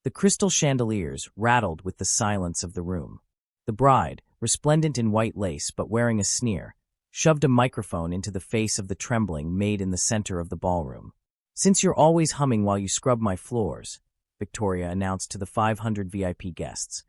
The crystal chandeliers rattled with the silence of the room. The bride, resplendent in white lace but wearing a sneer, shoved a microphone into the face of the trembling maid in the center of the ballroom. "Since you're always humming while you scrub my floors," Victoria announced to the 500 VIP guests,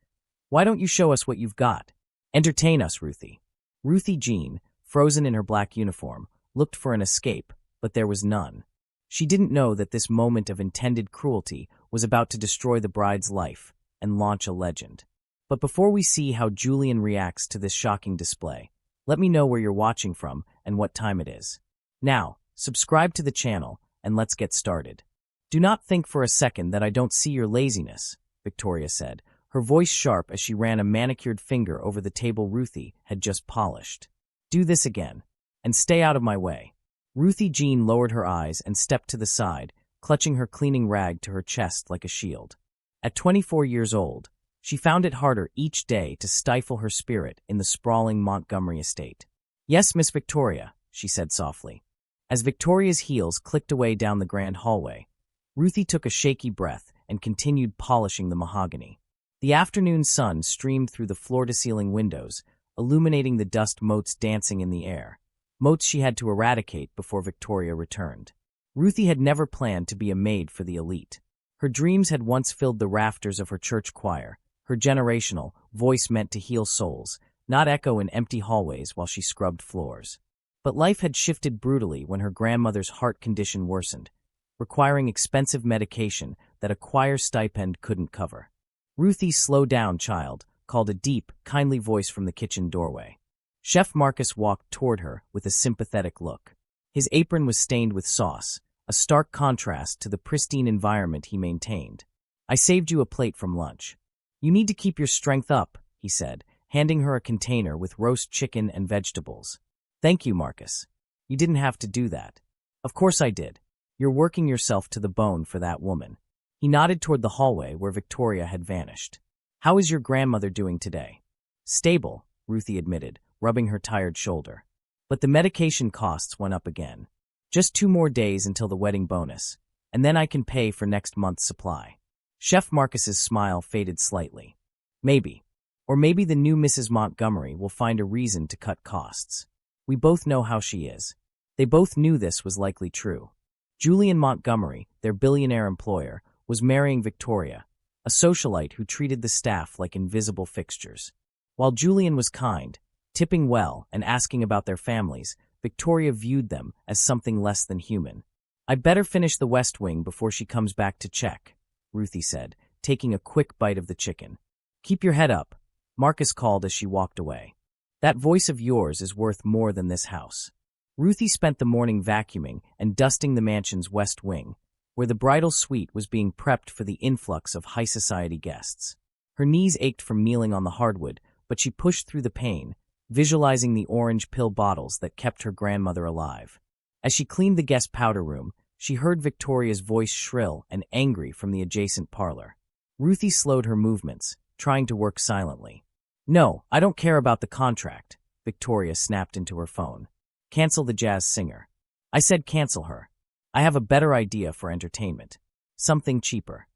"why don't you show us what you've got? Entertain us, Ruthie." Ruthie Jean, frozen in her black uniform, looked for an escape, but there was none. She didn't know that this moment of intended cruelty was about to destroy the bride's life and launch a legend. But before we see how Julian reacts to this shocking display, let me know where you're watching from and what time it is. Now, subscribe to the channel and let's get started. "Do not think for a second that I don't see your laziness," Victoria said, her voice sharp as she ran a manicured finger over the table Ruthie had just polished. "Do this again, and stay out of my way." Ruthie Jean lowered her eyes and stepped to the side, clutching her cleaning rag to her chest like a shield. At 24 years old, she found it harder each day to stifle her spirit in the sprawling Montgomery estate. "Yes, Miss Victoria," she said softly. As Victoria's heels clicked away down the grand hallway, Ruthie took a shaky breath and continued polishing the mahogany. The afternoon sun streamed through the floor-to-ceiling windows, illuminating the dust motes dancing in the air, motes she had to eradicate before Victoria returned. Ruthie had never planned to be a maid for the elite. Her dreams had once filled the rafters of her church choir, her generational voice meant to heal souls, not echo in empty hallways while she scrubbed floors. But life had shifted brutally when her grandmother's heart condition worsened, requiring expensive medication that a choir stipend couldn't cover. "Ruthie, slow down, child," called a deep, kindly voice from the kitchen doorway. Chef Marcus walked toward her with a sympathetic look. His apron was stained with sauce, a stark contrast to the pristine environment he maintained. "I saved you a plate from lunch. You need to keep your strength up," he said, handing her a container with roast chicken and vegetables. "Thank you, Marcus. You didn't have to do that." "Of course I did. You're working yourself to the bone for that woman." He nodded toward the hallway where Victoria had vanished. "How is your grandmother doing today?" "Stable," Ruthie admitted, rubbing her tired shoulder. "But the medication costs went up again. Just 2 more days until the wedding bonus, and then I can pay for next month's supply." Chef Marcus's smile faded slightly. "Maybe. Or maybe the new Mrs. Montgomery will find a reason to cut costs. We both know how she is." They both knew this was likely true. Julian Montgomery, their billionaire employer, was marrying Victoria, a socialite who treated the staff like invisible fixtures. While Julian was kind, tipping well, and asking about their families, Victoria viewed them as something less than human. "I better finish the West Wing before she comes back to check," Ruthie said, taking a quick bite of the chicken. "Keep your head up," Marcus called as she walked away. "That voice of yours is worth more than this house." Ruthie spent the morning vacuuming and dusting the mansion's West Wing, where the bridal suite was being prepped for the influx of high society guests. Her knees ached from kneeling on the hardwood, but she pushed through the pain, visualizing the orange pill bottles that kept her grandmother alive. As she cleaned the guest powder room, she heard Victoria's voice shrill and angry from the adjacent parlor. Ruthie slowed her movements, trying to work silently. "No, I don't care about the contract," Victoria snapped into her phone. "Cancel the jazz singer." "I said cancel her. I have a better idea for entertainment. Something cheaper."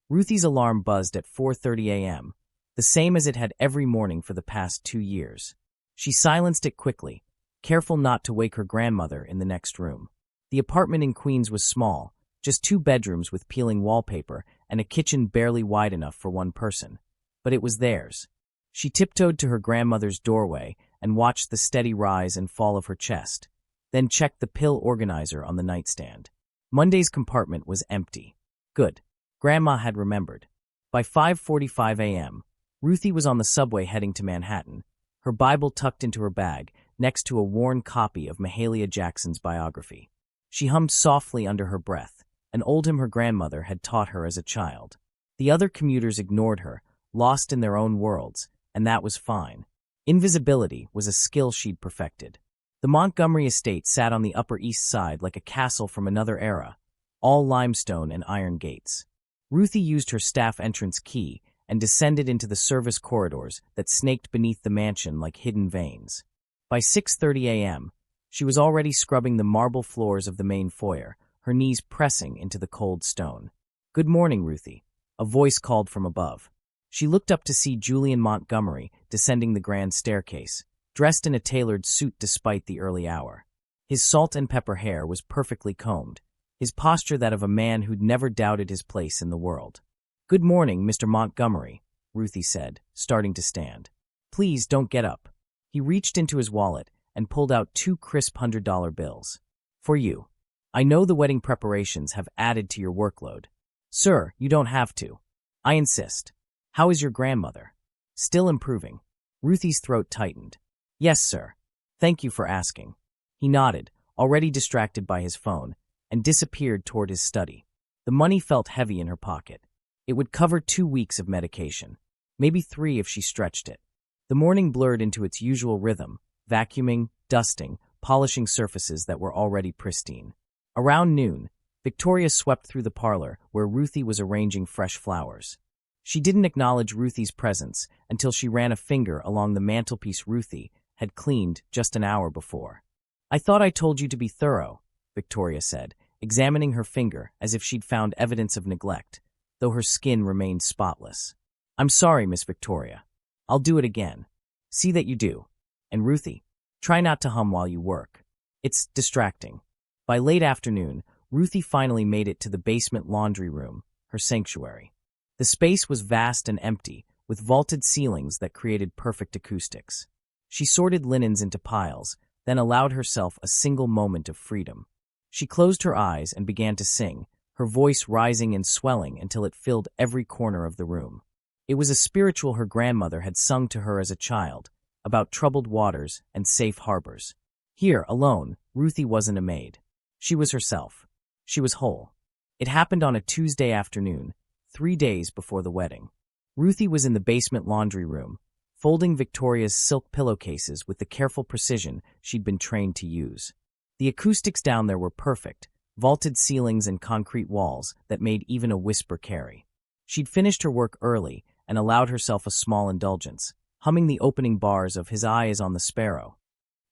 Ruthie's alarm buzzed at 4:30 a.m., the same as it had every morning for the past 2 years. She silenced it quickly, careful not to wake her grandmother in the next room. The apartment in Queens was small, just 2 bedrooms with peeling wallpaper and a kitchen barely wide enough for one person. But it was theirs. She tiptoed to her grandmother's doorway and watched the steady rise and fall of her chest, then checked the pill organizer on the nightstand. Monday's compartment was empty. Good. Grandma had remembered. By 5:45 a.m., Ruthie was on the subway heading to Manhattan, her Bible tucked into her bag next to a worn copy of Mahalia Jackson's biography. She hummed softly under her breath, an old hymn her grandmother had taught her as a child. The other commuters ignored her, lost in their own worlds, and that was fine. Invisibility was a skill she'd perfected. The Montgomery estate sat on the Upper East Side like a castle from another era, all limestone and iron gates. Ruthie used her staff entrance key and descended into the service corridors that snaked beneath the mansion like hidden veins. By 6:30 a.m., she was already scrubbing the marble floors of the main foyer, her knees pressing into the cold stone. "Good morning, Ruthie," A voice called from above. She looked up to see Julian Montgomery descending the grand staircase, dressed in a tailored suit despite the early hour. His salt and pepper hair was perfectly combed, his posture that of a man who'd never doubted his place in the world. "Good morning, Mr. Montgomery," Ruthie said, starting to stand. "Please don't get up." He reached into his wallet and pulled out 2 crisp $100 bills. "For you. I know the wedding preparations have added to your workload." "Sir, you don't have to. I insist. How is your grandmother?" "Still improving." Ruthie's throat tightened. "Yes, sir. Thank you for asking." He nodded, already distracted by his phone, and disappeared toward his study. The money felt heavy in her pocket. It would cover 2 weeks of medication, maybe 3 if she stretched it. The morning blurred into its usual rhythm, vacuuming, dusting, polishing surfaces that were already pristine. Around noon, Victoria swept through the parlor where Ruthie was arranging fresh flowers. She didn't acknowledge Ruthie's presence until she ran a finger along the mantelpiece Ruthie had cleaned just an hour before. "I thought I told you to be thorough," Victoria said, examining her finger as if she'd found evidence of neglect, though her skin remained spotless. "I'm sorry, Miss Victoria. I'll do it again." "See that you do. And Ruthie, try not to hum while you work. It's distracting." By late afternoon, Ruthie finally made it to the basement laundry room, her sanctuary. The space was vast and empty, with vaulted ceilings that created perfect acoustics. She sorted linens into piles, then allowed herself a single moment of freedom. She closed her eyes and began to sing, her voice rising and swelling until it filled every corner of the room. It was a spiritual her grandmother had sung to her as a child, about troubled waters and safe harbors. Here, alone, Ruthie wasn't a maid. She was herself. She was whole. It happened on a Tuesday afternoon, 3 days before the wedding. Ruthie was in the basement laundry room, folding Victoria's silk pillowcases with the careful precision she'd been trained to use. The acoustics down there were perfect, vaulted ceilings and concrete walls that made even a whisper carry. She'd finished her work early and allowed herself a small indulgence, humming the opening bars of "His Eye is on the Sparrow."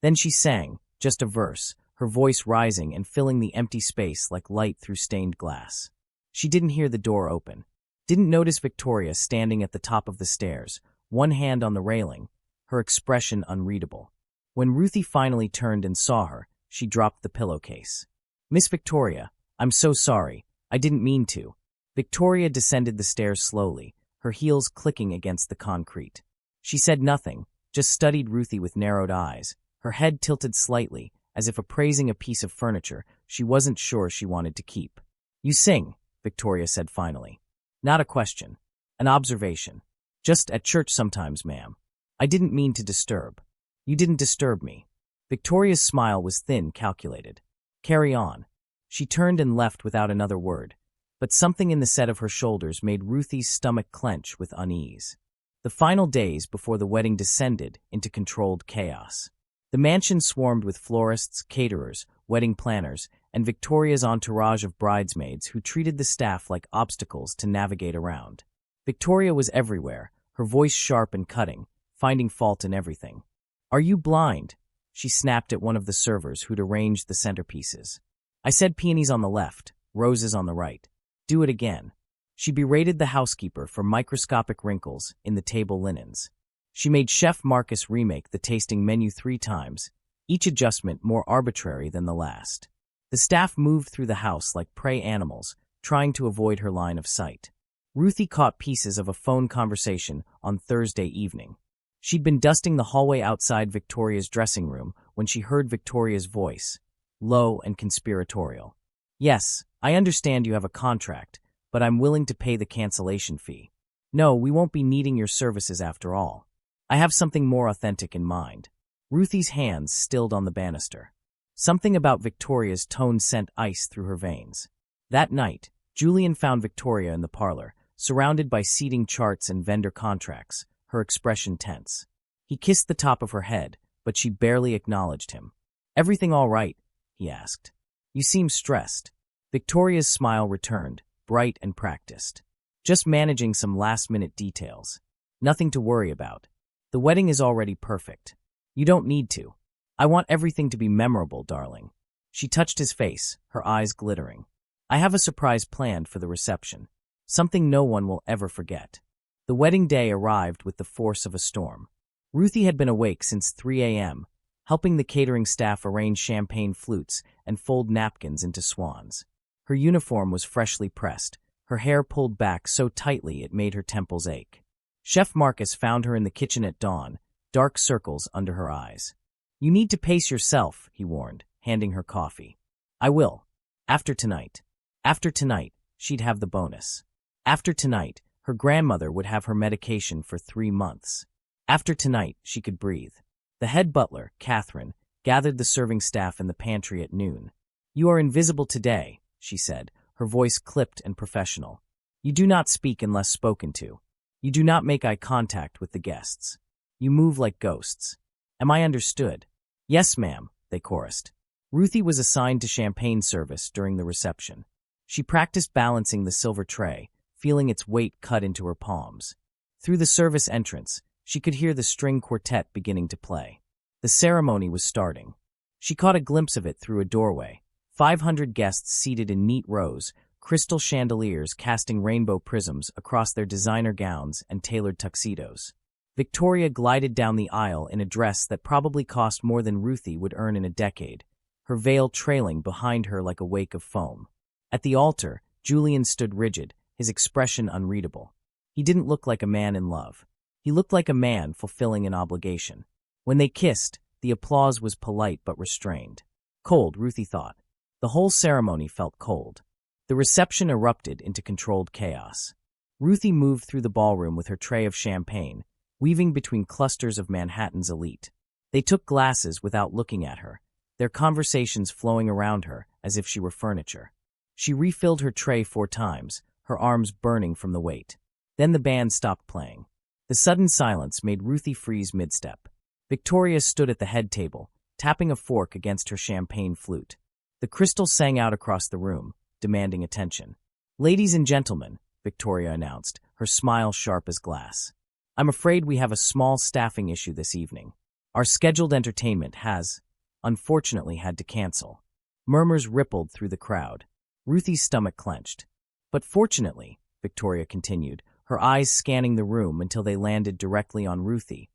Then she sang, just a verse, her voice rising and filling the empty space like light through stained glass. She didn't hear the door open, didn't notice Victoria standing at the top of the stairs, one hand on the railing, her expression unreadable. When Ruthie finally turned and saw her, she dropped the pillowcase. "Miss Victoria, I'm so sorry. I didn't mean to." Victoria descended the stairs slowly, her heels clicking against the concrete. She said nothing, just studied Ruthie with narrowed eyes, her head tilted slightly, as if appraising a piece of furniture she wasn't sure she wanted to keep. "You sing," Victoria said finally. "Not a question. An observation. Just at church sometimes, ma'am. I didn't mean to disturb." "You didn't disturb me." Victoria's smile was thin, calculated. "Carry on." She turned and left without another word, but something in the set of her shoulders made Ruthie's stomach clench with unease. The final days before the wedding descended into controlled chaos. The mansion swarmed with florists, caterers, wedding planners, and Victoria's entourage of bridesmaids who treated the staff like obstacles to navigate around. Victoria was everywhere, her voice sharp and cutting, finding fault in everything. "Are you blind?" she snapped at one of the servers who'd arranged the centerpieces. "I said peonies on the left, roses on the right. Do it again." She berated the housekeeper for microscopic wrinkles in the table linens. She made Chef Marcus remake the tasting menu 3 times, each adjustment more arbitrary than the last. The staff moved through the house like prey animals, trying to avoid her line of sight. Ruthie caught pieces of a phone conversation on Thursday evening. She'd been dusting the hallway outside Victoria's dressing room when she heard Victoria's voice, low and conspiratorial. "Yes, I understand you have a contract, but I'm willing to pay the cancellation fee. No, we won't be needing your services after all. I have something more authentic in mind." Ruthie's hands stilled on the banister. Something about Victoria's tone sent ice through her veins. That night, Julian found Victoria in the parlor, surrounded by seating charts and vendor contracts, her expression tense. He kissed the top of her head, but she barely acknowledged him. "Everything all right?" he asked. "You seem stressed." Victoria's smile returned, bright and practiced. "Just managing some last-minute details. Nothing to worry about. The wedding is already perfect. You don't need to. I want everything to be memorable, darling." She touched his face, her eyes glittering. "I have a surprise planned for the reception. something no one will ever forget. The wedding day arrived with the force of a storm. Ruthie had been awake since 3 a.m., helping the catering staff arrange champagne flutes and fold napkins into swans. Her uniform was freshly pressed, her hair pulled back so tightly it made her temples ache. Chef Marcus found her in the kitchen at dawn, dark circles under her eyes. "You need to pace yourself," he warned, handing her coffee. "I will. After tonight." After tonight, she'd have the bonus. After tonight, her grandmother would have her medication for 3 months. After tonight, she could breathe. The head butler, Catherine, gathered the serving staff in the pantry at noon. "You are invisible today," she said, her voice clipped and professional. "You do not speak unless spoken to. You do not make eye contact with the guests. You move like ghosts. Am I understood?" "Yes, ma'am," they chorused. Ruthie was assigned to champagne service during the reception. She practiced balancing the silver tray, feeling its weight cut into her palms. Through the service entrance, she could hear the string quartet beginning to play. The ceremony was starting. She caught a glimpse of it through a doorway. 500 guests seated in neat rows, crystal chandeliers casting rainbow prisms across their designer gowns and tailored tuxedos. Victoria glided down the aisle in a dress that probably cost more than Ruthie would earn in a decade, her veil trailing behind her like a wake of foam. At the altar, Julian stood rigid, his expression unreadable. He didn't look like a man in love. He looked like a man fulfilling an obligation. When they kissed, the applause was polite but restrained. Cold, Ruthie thought. The whole ceremony felt cold. The reception erupted into controlled chaos. Ruthie moved through the ballroom with her tray of champagne, weaving between clusters of Manhattan's elite. They took glasses without looking at her, their conversations flowing around her as if she were furniture. She refilled her tray 4 times, her arms burning from the weight. Then the band stopped playing. The sudden silence made Ruthie freeze mid-step. Victoria stood at the head table, tapping a fork against her champagne flute. The crystal sang out across the room, demanding attention. "Ladies and gentlemen," Victoria announced, her smile sharp as glass. "I'm afraid we have a small staffing issue this evening. Our scheduled entertainment has, unfortunately, had to cancel." Murmurs rippled through the crowd. Ruthie's stomach clenched. "But fortunately," Victoria continued, her eyes scanning the room until they landed directly on Ruthie,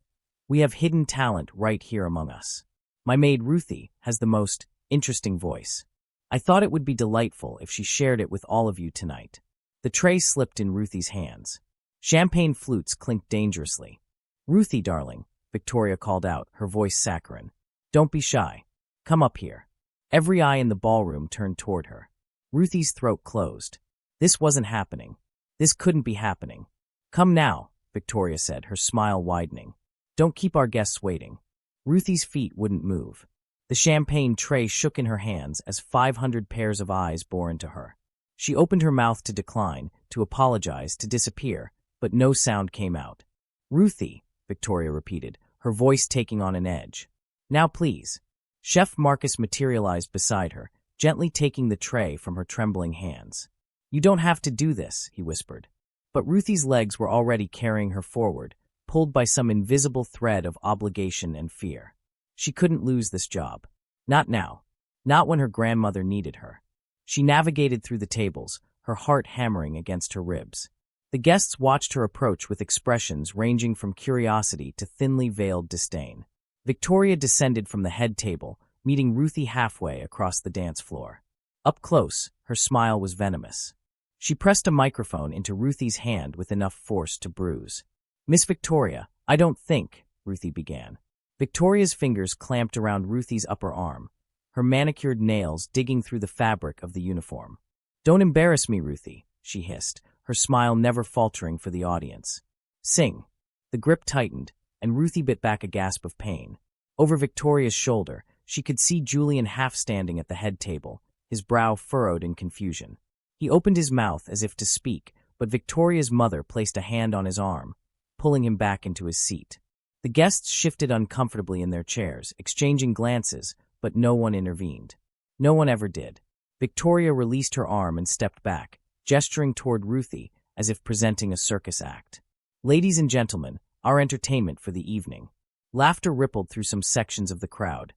"we have hidden talent right here among us. My maid Ruthie has the most interesting voice. I thought it would be delightful if she shared it with all of you tonight." The tray slipped in Ruthie's hands. Champagne flutes clinked dangerously. "Ruthie, darling," Victoria called out, her voice saccharine. "Don't be shy. Come up here." Every eye in the ballroom turned toward her. Ruthie's throat closed. This wasn't happening. This couldn't be happening. "Come now," Victoria said, her smile widening. "Don't keep our guests waiting." Ruthie's feet wouldn't move. The champagne tray shook in her hands as 500 pairs of eyes bore into her. She opened her mouth to decline, to apologize, to disappear, but no sound came out. "Ruthie," Victoria repeated, her voice taking on an edge. "Now please." Chef Marcus materialized beside her, gently taking the tray from her trembling hands. "You don't have to do this," he whispered. But Ruthie's legs were already carrying her forward, pulled by some invisible thread of obligation and fear. She couldn't lose this job. Not now. Not when her grandmother needed her. She navigated through the tables, her heart hammering against her ribs. The guests watched her approach with expressions ranging from curiosity to thinly veiled disdain. Victoria descended from the head table, meeting Ruthie halfway across the dance floor. Up close, her smile was venomous. She pressed a microphone into Ruthie's hand with enough force to bruise. "Miss Victoria, I don't think," Ruthie began. Victoria's fingers clamped around Ruthie's upper arm, her manicured nails digging through the fabric of the uniform. "Don't embarrass me, Ruthie," she hissed, her smile never faltering for the audience. "Sing." The grip tightened, and Ruthie bit back a gasp of pain. Over Victoria's shoulder, she could see Julian half standing at the head table, his brow furrowed in confusion. He opened his mouth as if to speak, but Victoria's mother placed a hand on his arm, pulling him back into his seat. The guests shifted uncomfortably in their chairs, exchanging glances, but no one intervened. No one ever did. Victoria released her arm and stepped back, gesturing toward Ruthie as if presenting a circus act. "Ladies and gentlemen, our entertainment for the evening." Laughter rippled through some sections of the crowd.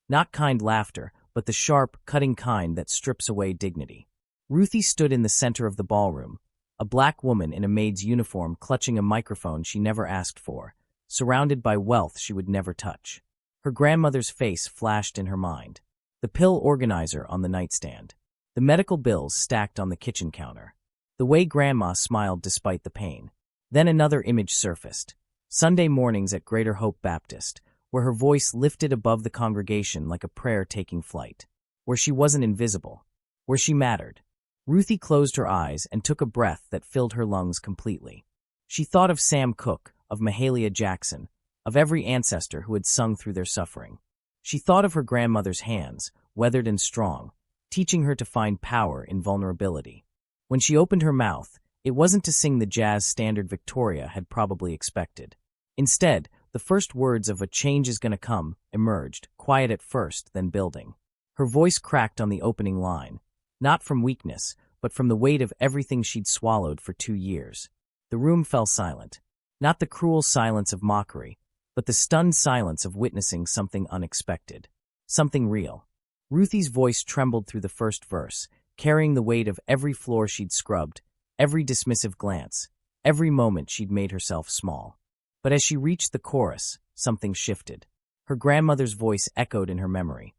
Not kind laughter, but the sharp, cutting kind that strips away dignity. Ruthie stood in the center of the ballroom, a black woman in a maid's uniform clutching a microphone she never asked for, surrounded by wealth she would never touch. Her grandmother's face flashed in her mind. The pill organizer on the nightstand. The medical bills stacked on the kitchen counter. The way Grandma smiled despite the pain. Then another image surfaced. Sunday mornings at Greater Hope Baptist, where her voice lifted above the congregation like a prayer taking flight. Where she wasn't invisible. Where she mattered. Ruthie closed her eyes and took a breath that filled her lungs completely. She thought of Sam Cooke, of Mahalia Jackson, of every ancestor who had sung through their suffering. She thought of her grandmother's hands, weathered and strong, teaching her to find power in vulnerability. When she opened her mouth, it wasn't to sing the jazz standard Victoria had probably expected. Instead, the first words of "a change is gonna come" emerged, quiet at first, then building. Her voice cracked on the opening line, not from weakness, but from the weight of everything she'd swallowed for 2 years. The room fell silent. Not the cruel silence of mockery, but the stunned silence of witnessing something unexpected. Something real. Ruthie's voice trembled through the first verse, carrying the weight of every floor she'd scrubbed, every dismissive glance, every moment she'd made herself small. But as she reached the chorus, something shifted. Her grandmother's voice echoed in her memory.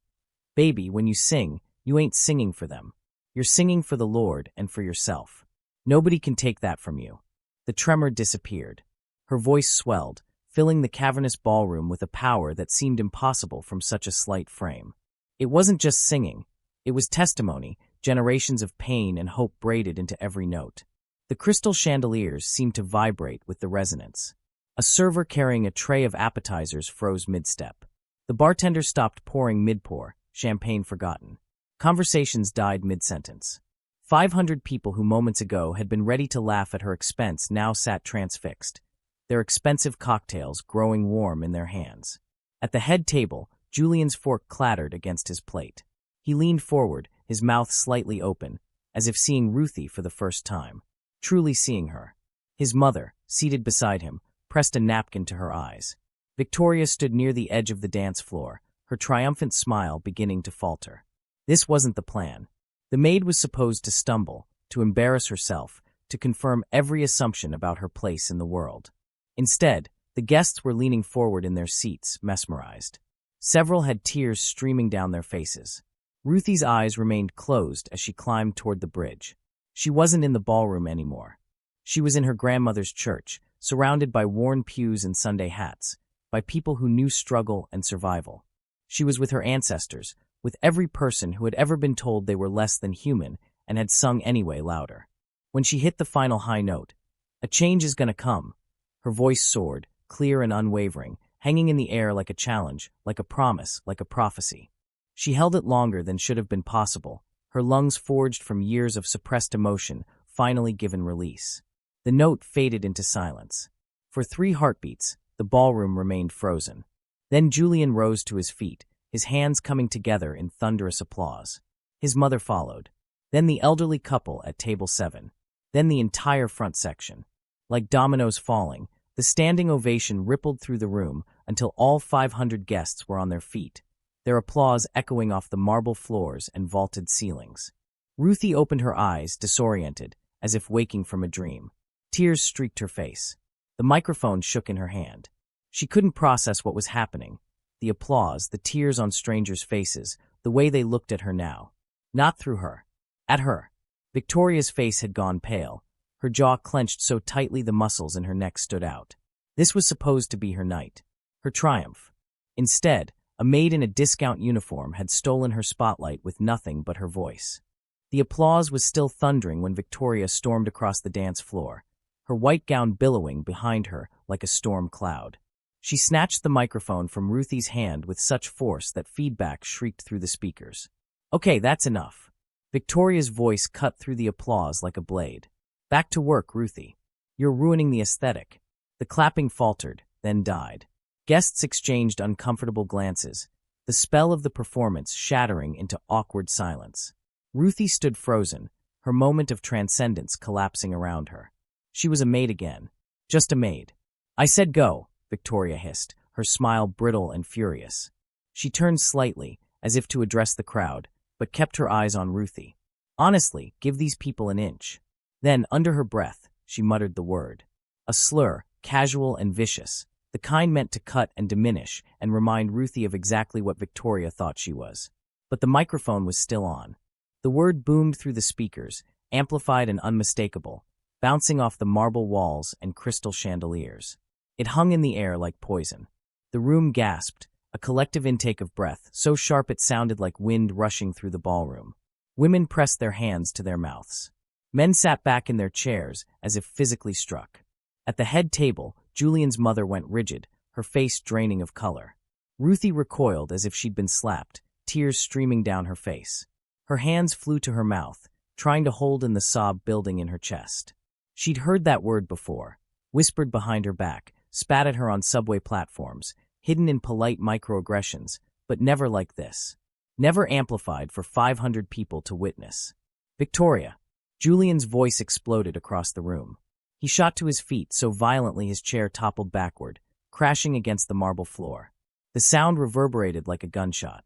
"Baby, when you sing, you ain't singing for them. You're singing for the Lord and for yourself. Nobody can take that from you." The tremor disappeared. Her voice swelled, filling the cavernous ballroom with a power that seemed impossible from such a slight frame. It wasn't just singing. It was testimony, generations of pain and hope braided into every note. The crystal chandeliers seemed to vibrate with the resonance. A server carrying a tray of appetizers froze mid-step. The bartender stopped pouring mid-pour, champagne forgotten. Conversations died mid-sentence. 500 people who moments ago had been ready to laugh at her expense now sat transfixed, their expensive cocktails growing warm in their hands. At the head table, Julian's fork clattered against his plate. He leaned forward, his mouth slightly open, as if seeing Ruthie for the first time. Truly seeing her. His mother, seated beside him, pressed a napkin to her eyes. Victoria stood near the edge of the dance floor, her triumphant smile beginning to falter. This wasn't the plan. The maid was supposed to stumble, to embarrass herself, to confirm every assumption about her place in the world. Instead, the guests were leaning forward in their seats, mesmerized. Several had tears streaming down their faces. Ruthie's eyes remained closed as she climbed toward the bridge. She wasn't in the ballroom anymore. She was in her grandmother's church, surrounded by worn pews and Sunday hats, by people who knew struggle and survival. She was with her ancestors, with every person who had ever been told they were less than human and had sung anyway louder. When she hit the final high note, "A change is gonna come," her voice soared, clear and unwavering, hanging in the air like a challenge, like a promise, like a prophecy. She held it longer than should have been possible, her lungs forged from years of suppressed emotion, finally given release. The note faded into silence. For 3 heartbeats, the ballroom remained frozen. Then Julian rose to his feet, his hands coming together in thunderous applause. His mother followed. Then the elderly couple at table 7. Then the entire front section. Like dominoes falling, the standing ovation rippled through the room until all 500 guests were on their feet, their applause echoing off the marble floors and vaulted ceilings. Ruthie opened her eyes, disoriented, as if waking from a dream. Tears streaked her face. The microphone shook in her hand. She couldn't process what was happening. The applause, the tears on strangers' faces, the way they looked at her now. Not through her. At her. Victoria's face had gone pale, her jaw clenched so tightly the muscles in her neck stood out. This was supposed to be her night. Her triumph. Instead, a maid in a discount uniform had stolen her spotlight with nothing but her voice. The applause was still thundering when Victoria stormed across the dance floor, her white gown billowing behind her like a storm cloud. She snatched the microphone from Ruthie's hand with such force that feedback shrieked through the speakers. "Okay, that's enough." Victoria's voice cut through the applause like a blade. "Back to work, Ruthie. You're ruining the aesthetic." The clapping faltered, then died. Guests exchanged uncomfortable glances, the spell of the performance shattering into awkward silence. Ruthie stood frozen, her moment of transcendence collapsing around her. She was a maid again. Just a maid. "I said go," Victoria hissed, her smile brittle and furious. She turned slightly, as if to address the crowd, but kept her eyes on Ruthie. "Honestly, give these people an inch. Then, under her breath, she muttered the word. A slur, casual and vicious, the kind meant to cut and diminish and remind Ruthie of exactly what Victoria thought she was. But the microphone was still on. The word boomed through the speakers, amplified and unmistakable, bouncing off the marble walls and crystal chandeliers. It hung in the air like poison. The room gasped, a collective intake of breath, so sharp it sounded like wind rushing through the ballroom. Women pressed their hands to their mouths. Men sat back in their chairs as if physically struck. At the head table, Julian's mother went rigid, her face draining of color. Ruthie recoiled as if she'd been slapped, tears streaming down her face. Her hands flew to her mouth, trying to hold in the sob building in her chest. She'd heard that word before, whispered behind her back, spat at her on subway platforms, hidden in polite microaggressions, but never like this. Never amplified for 500 people to witness. Victoria! Julian's voice exploded across the room. He shot to his feet so violently his chair toppled backward, crashing against the marble floor. The sound reverberated like a gunshot.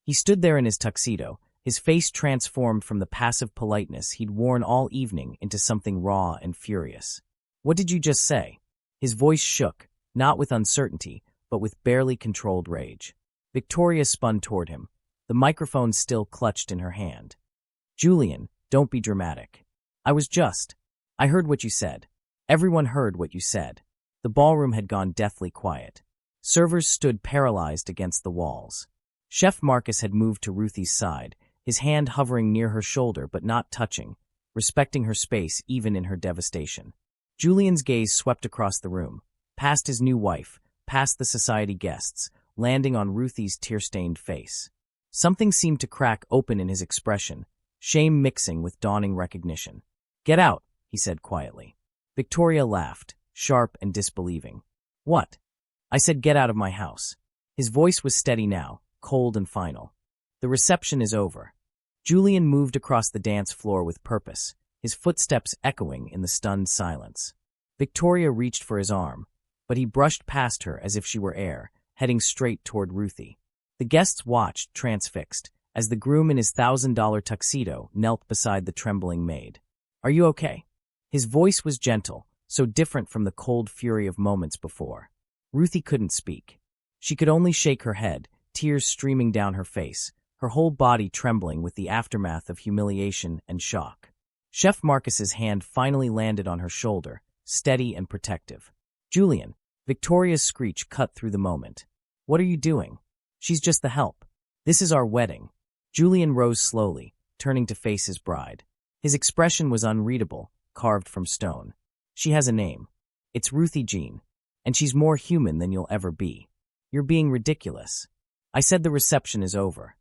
He stood there in his tuxedo, his face transformed from the passive politeness he'd worn all evening into something raw and furious. "What did you just say?" His voice shook, not with uncertainty, but with barely controlled rage. Victoria spun toward him, the microphone still clutched in her hand. "Julian, don't be dramatic. I heard what you said. Everyone heard what you said." The ballroom had gone deathly quiet. Servers stood paralyzed against the walls. Chef Marcus had moved to Ruthie's side, his hand hovering near her shoulder but not touching, respecting her space even in her devastation. Julian's gaze swept across the room, past his new wife, past the society guests, landing on Ruthie's tear-stained face. Something seemed to crack open in his expression, shame mixing with dawning recognition. "Get out," he said quietly. Victoria laughed, sharp and disbelieving. "What?" "I said get out of my house." His voice was steady now, cold and final. "The reception is over." Julian moved across the dance floor with purpose, his footsteps echoing in the stunned silence. Victoria reached for his arm, but he brushed past her as if she were air, heading straight toward Ruthie. The guests watched, transfixed, as the groom in his $1,000 tuxedo knelt beside the trembling maid. "Are you okay?" His voice was gentle, so different from the cold fury of moments before. Ruthie couldn't speak. She could only shake her head, tears streaming down her face, her whole body trembling with the aftermath of humiliation and shock. Chef Marcus's hand finally landed on her shoulder, steady and protective. "Julian." Victoria's screech cut through the moment. "What are you doing?" "She's just the help. This is our wedding." Julian rose slowly, turning to face his bride. His expression was unreadable, carved from stone. "She has a name. It's Ruthie Jean, and she's more human than you'll ever be. You're being ridiculous." "I said the reception is over."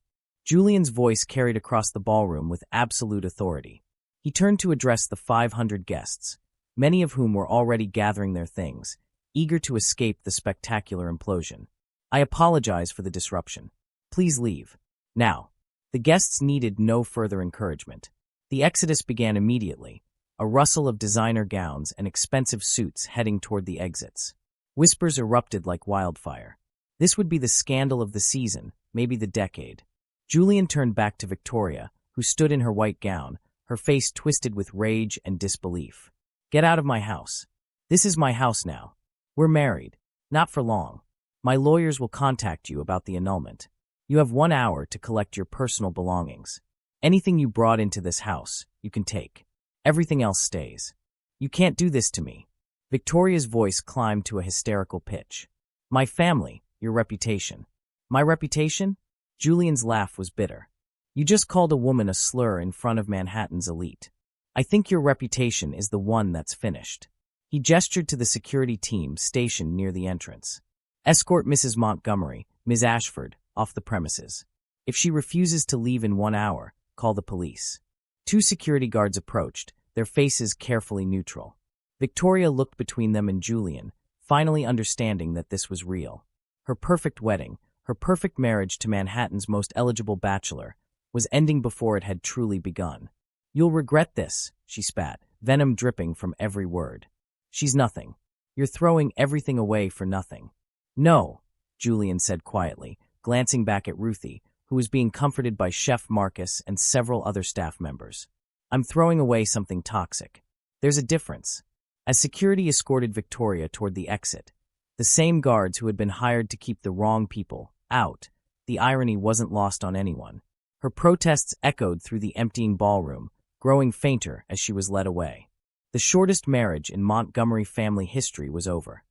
Julian's voice carried across the ballroom with absolute authority. He turned to address the 500 guests, many of whom were already gathering their things, eager to escape the spectacular implosion. "I apologize for the disruption. Please leave. Now." The guests needed no further encouragement. The exodus began immediately, a rustle of designer gowns and expensive suits heading toward the exits. Whispers erupted like wildfire. This would be the scandal of the season, maybe the decade. Julian turned back to Victoria, who stood in her white gown, her face twisted with rage and disbelief. "Get out of my house. This is my house now. We're married. Not for long. My lawyers will contact you about the annulment. You have 1 hour to collect your personal belongings. Anything you brought into this house, you can take. Everything else stays. You can't do this to me." Victoria's voice climbed to a hysterical pitch. "My family, your reputation." "My reputation?" Julian's laugh was bitter. "You just called a woman a slur in front of Manhattan's elite. I think your reputation is the one that's finished." He gestured to the security team stationed near the entrance. "Escort Mrs. Montgomery, Ms. Ashford, off the premises. If she refuses to leave in 1 hour, call the police." 2 security guards approached, their faces carefully neutral. Victoria looked between them and Julian, finally understanding that this was real. Her perfect wedding, her perfect marriage to Manhattan's most eligible bachelor, was ending before it had truly begun. "You'll regret this," she spat, venom dripping from every word. "She's nothing. You're throwing everything away for nothing." "No," Julian said quietly, glancing back at Ruthie, who was being comforted by Chef Marcus and several other staff members. "I'm throwing away something toxic. There's a difference. As security escorted Victoria toward the exit, the same guards who had been hired to keep the wrong people out, the irony wasn't lost on anyone. Her protests echoed through the emptying ballroom, growing fainter as she was led away. The shortest marriage in Montgomery family history was over.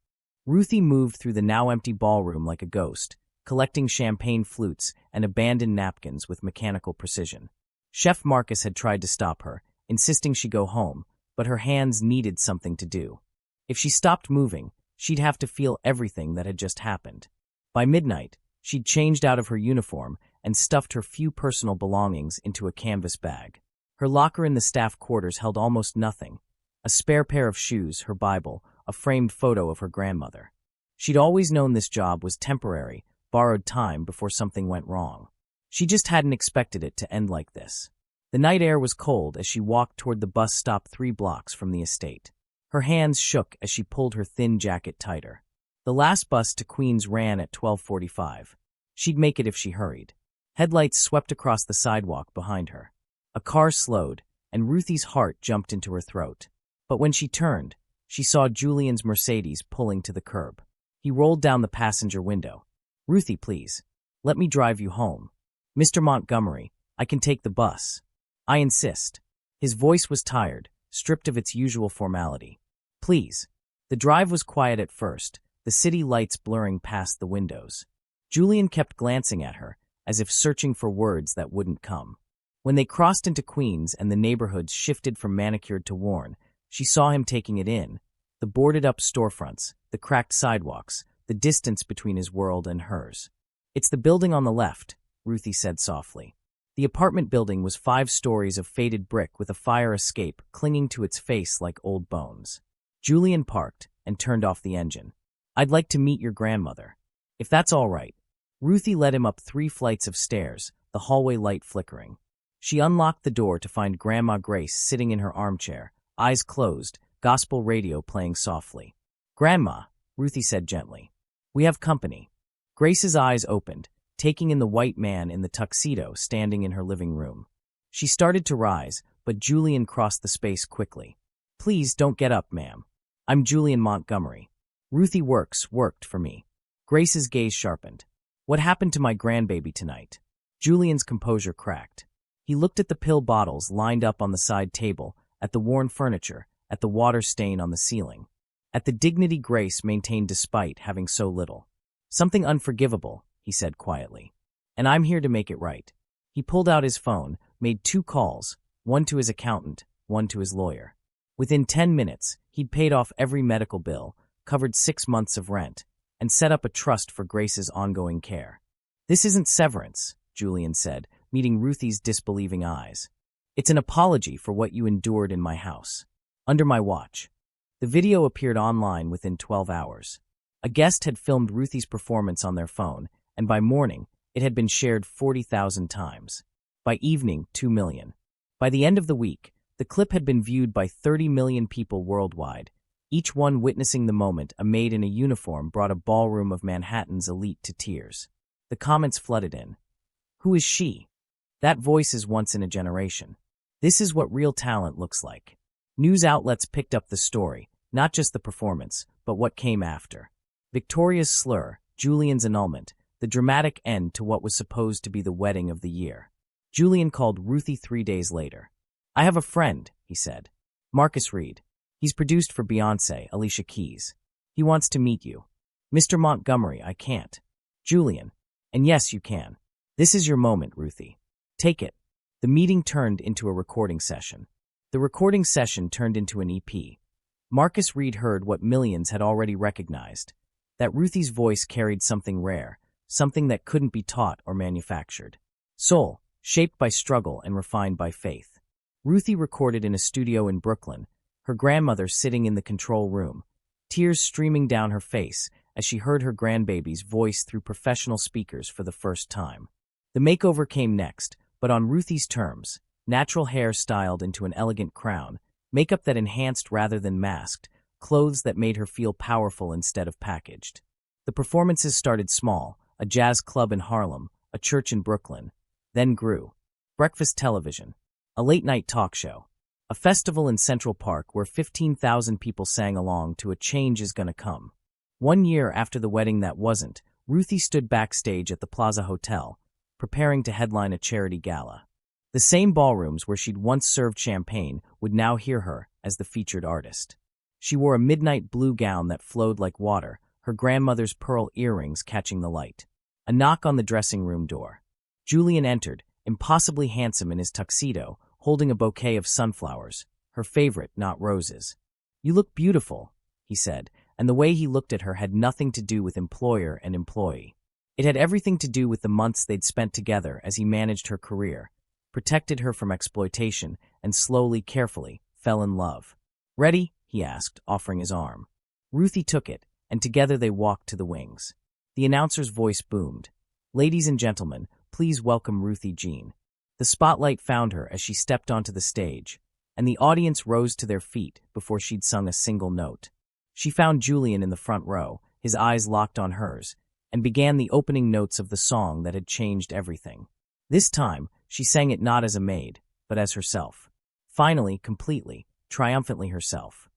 Ruthie moved through the now-empty ballroom like a ghost, collecting champagne flutes and abandoned napkins with mechanical precision. Chef Marcus had tried to stop her, insisting she go home, but her hands needed something to do. If she stopped moving, she'd have to feel everything that had just happened. By midnight, she'd changed out of her uniform and stuffed her few personal belongings into a canvas bag. Her locker in the staff quarters held almost nothing: a spare pair of shoes, her Bible, a framed photo of her grandmother. She'd always known this job was temporary, borrowed time before something went wrong. She just hadn't expected it to end like this. The night air was cold as she walked toward the bus stop 3 blocks from the estate. Her hands shook as she pulled her thin jacket tighter. The last bus to Queens ran at 12:45. She'd make it if she hurried. Headlights swept across the sidewalk behind her. A car slowed, and Ruthie's heart jumped into her throat. But when she turned, she saw Julian's Mercedes pulling to the curb. He rolled down the passenger window. "Ruthie, please. Let me drive you home. Mr. Montgomery, I can take the bus. I insist." His voice was tired, stripped of its usual formality. "Please." The drive was quiet at first, the city lights blurring past the windows. Julian kept glancing at her, as if searching for words that wouldn't come. When they crossed into Queens and the neighborhoods shifted from manicured to worn, she saw him taking it in: the boarded-up storefronts, the cracked sidewalks, the distance between his world and hers. "It's the building on the left," Ruthie said softly. The apartment building was 5 stories of faded brick with a fire escape clinging to its face like old bones. Julian parked and turned off the engine. "I'd like to meet your grandmother, if that's all right." Ruthie led him up 3 flights of stairs, the hallway light flickering. She unlocked the door to find Grandma Grace sitting in her armchair, eyes closed, gospel radio playing softly. "Grandma," Ruthie said gently, "we have company." Grace's eyes opened, taking in the white man in the tuxedo standing in her living room. She started to rise, but Julian crossed the space quickly. "Please don't get up, ma'am. I'm Julian Montgomery. Ruthie worked for me." Grace's gaze sharpened. "What happened to my grandbaby tonight?" Julian's composure cracked. He looked at the pill bottles lined up on the side table, at the worn furniture, at the water stain on the ceiling, at the dignity Grace maintained despite having so little. "Something unforgivable," he said quietly. "And I'm here to make it right." He pulled out his phone, made 2 calls, one to his accountant, one to his lawyer. Within 10 minutes, he'd paid off every medical bill, covered 6 months of rent, and set up a trust for Grace's ongoing care. "This isn't severance," Julian said, meeting Ruthie's disbelieving eyes. "It's an apology for what you endured in my house, under my watch." The video appeared online within 12 hours. A guest had filmed Ruthie's performance on their phone, and by morning, it had been shared 40,000 times. By evening, 2 million. By the end of the week, the clip had been viewed by 30 million people worldwide, each one witnessing the moment a maid in a uniform brought a ballroom of Manhattan's elite to tears. The comments flooded in. "Who is she? That voice is once in a generation. This is what real talent looks like." News outlets picked up the story, not just the performance, but what came after. Victoria's slur, Julian's annulment, the dramatic end to what was supposed to be the wedding of the year. Julian called Ruthie 3 days later. "I have a friend," he said. "Marcus Reed. He's produced for Beyoncé, Alicia Keys. He wants to meet you." "Mr. Montgomery, I can't." "Julian. And yes, you can. This is your moment, Ruthie. Take it." The meeting turned into a recording session. The recording session turned into an EP. Marcus Reed heard what millions had already recognized: that Ruthie's voice carried something rare, something that couldn't be taught or manufactured. Soul, shaped by struggle and refined by faith. Ruthie recorded in a studio in Brooklyn, her grandmother sitting in the control room, tears streaming down her face as she heard her grandbaby's voice through professional speakers for the first time. The makeover came next, but on Ruthie's terms: natural hair styled into an elegant crown, makeup that enhanced rather than masked, clothes that made her feel powerful instead of packaged. The performances started small: a jazz club in Harlem, a church in Brooklyn, then grew. Breakfast television, a late-night talk show, a festival in Central Park where 15,000 people sang along to A Change Is Gonna Come. 1 year after the wedding that wasn't, Ruthie stood backstage at the Plaza Hotel, preparing to headline a charity gala. The same ballrooms where she'd once served champagne would now hear her as the featured artist. She wore a midnight blue gown that flowed like water, her grandmother's pearl earrings catching the light. A knock on the dressing room door. Julian entered, impossibly handsome in his tuxedo, holding a bouquet of sunflowers, her favorite, not roses. "You look beautiful," he said, and the way he looked at her had nothing to do with employer and employee. It had everything to do with the months they'd spent together as he managed her career, protected her from exploitation, and slowly, carefully, fell in love. "Ready?" he asked, offering his arm. Ruthie took it, and together they walked to the wings. The announcer's voice boomed. "Ladies and gentlemen, please welcome Ruthie Jean." The spotlight found her as she stepped onto the stage, and the audience rose to their feet before she'd sung a single note. She found Julian in the front row, his eyes locked on hers, and began the opening notes of the song that had changed everything. This time, she sang it not as a maid, but as herself. Finally, completely, triumphantly herself.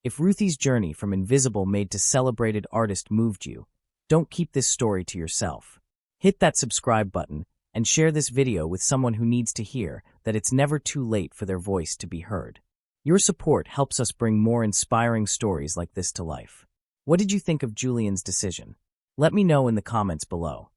If Ruthie's journey from invisible maid to celebrated artist moved you, don't keep this story to yourself. Hit that subscribe button and share this video with someone who needs to hear that it's never too late for their voice to be heard. Your support helps us bring more inspiring stories like this to life. What did you think of Julian's decision? Let me know in the comments below.